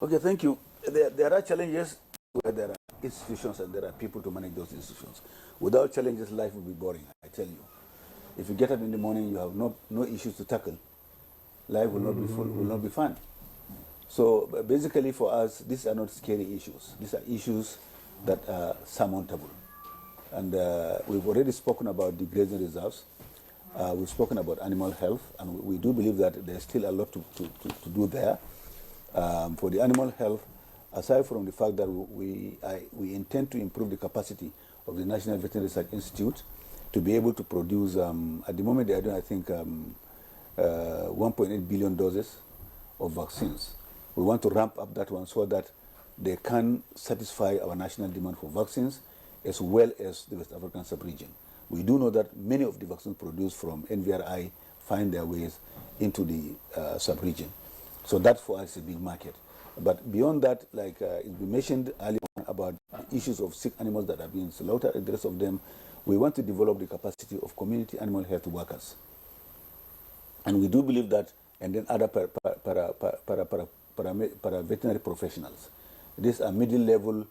Okay, thank you. There are challenges where there are institutions and there are people to manage those institutions. Without challenges, life will be boring, I tell you. If you get up in the morning, you have no issues to tackle. Life will not be full, will not be fun. So basically for us, these are not scary issues. These are issues that are surmountable. And we've already spoken about the grazing reserves. We've spoken about animal health, and we do believe that there's still a lot to do there. For the animal health, aside from the fact that we intend to improve the capacity of the National Veterinary Research Institute to be able to produce, at the moment they are doing, I think, 1.8 billion doses of vaccines. We want to ramp up that one so that they can satisfy our national demand for vaccines as well as the West African sub-region. We do know that many of the vaccines produced from NVRI find their ways into the sub-region. So that for us is a big market. But beyond that, like we mentioned earlier on about the issues of sick animals that are being slaughtered and the rest of them, we want to develop the capacity of community animal health workers. And we do believe that, and then other veterinary professionals. These are middle-level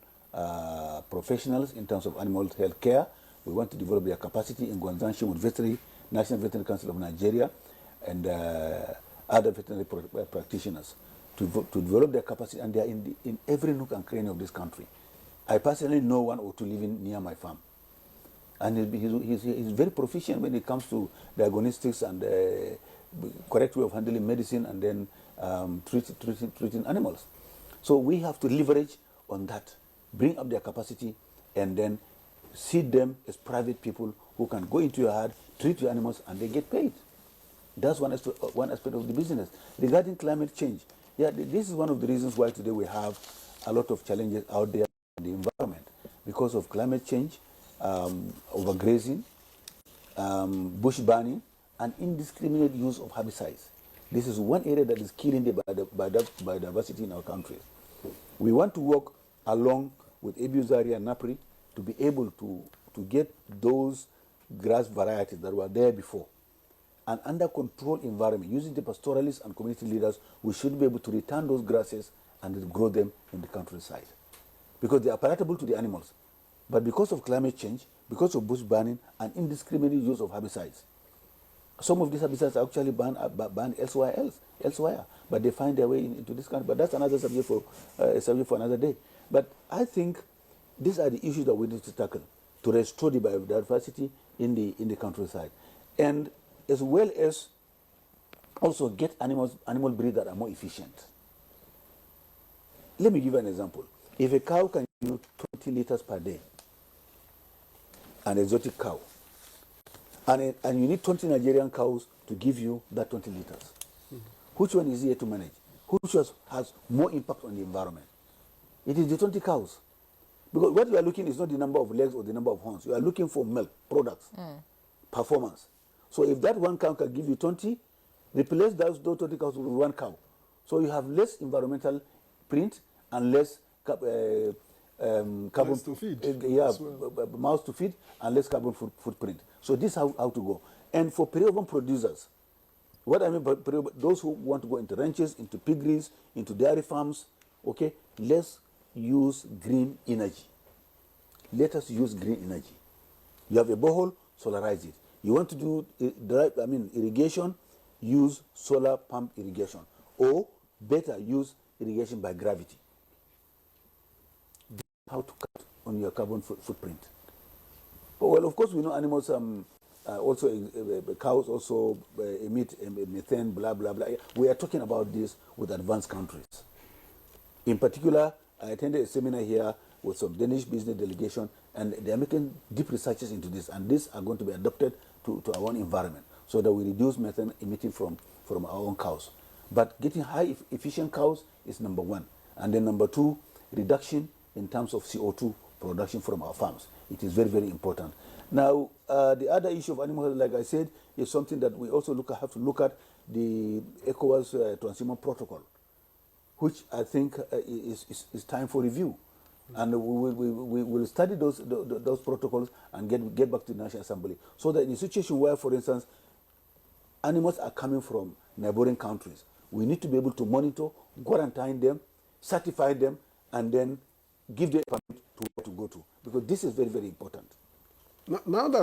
professionals in terms of animal health care. We want to develop their capacity in conjunction with National Veterinary Council of Nigeria and other veterinary practitioners to develop their capacity, and they are in every nook and cranny of this country. I personally know one or two living near my farm. And he's very proficient when it comes to diagnostics and correct way of handling medicine and then treating animals. So we have to leverage on that, bring up their capacity, and then see them as private people who can go into your herd, treat your animals, and they get paid. That's one aspect of the business. Regarding climate change, yeah, this is one of the reasons why today we have a lot of challenges out there in the environment because of climate change, overgrazing, bush burning, and indiscriminate use of herbicides. This is one area that is killing the biodiversity in our country. We want to work along with Abuja and Napri to be able to get those grass varieties that were there before. And under controlled environment, using the pastoralists and community leaders, we should be able to return those grasses and grow them in the countryside. Because they are palatable to the animals. But because of climate change, because of bush burning and indiscriminate use of herbicides, some of these herbicides are actually banned elsewhere, but they find their way into this country. But that's another subject for another day. But I think these are the issues that we need to tackle to restore the biodiversity in the countryside, and as well as also get animal breeds that are more efficient. Let me give you an example. If a cow can use 20 liters per day, an exotic cow, and you need 20 Nigerian cows to give you that 20 liters. Mm-hmm. Which one is easier to manage? Which has more impact on the environment? It is the 20 cows. Because what you are looking is not the number of legs or the number of horns. You are looking for milk, products, performance. So if that one cow can give you 20, replace those 20 cows with one cow. So you have less environmental print and less carbon to feed. Mouths to feed and less carbon footprint. So this is how to go. And for period producers, what I mean by those who want to go into ranches, into piggeries, into dairy farms, okay, let's use green energy. Let us use green energy. You have a borehole, solarize it. You want to do irrigation, use solar pump irrigation, or better use irrigation by gravity. How to cut on your carbon footprint. But, well, of course, we know animals cows also emit methane, blah, blah, blah. We are talking about this with advanced countries. In particular, I attended a seminar here with some Danish business delegation, and they are making deep researches into this, and these are going to be adopted to our own environment so that we reduce methane emitting from our own cows. But getting high efficient cows is number one. And then number two, reduction in terms of CO2 production from our farms. It is very, very important. Now, the other issue of animal health, like I said, is something that we also have to look at, the ECOWAS Transhumance Protocol, which I think is time for review. And we will study those protocols and get back to the National Assembly. So that in a situation where, for instance, animals are coming from neighboring countries, we need to be able to monitor, quarantine them, certify them, and then give them a permit to go to. Because this is very, very important. Now that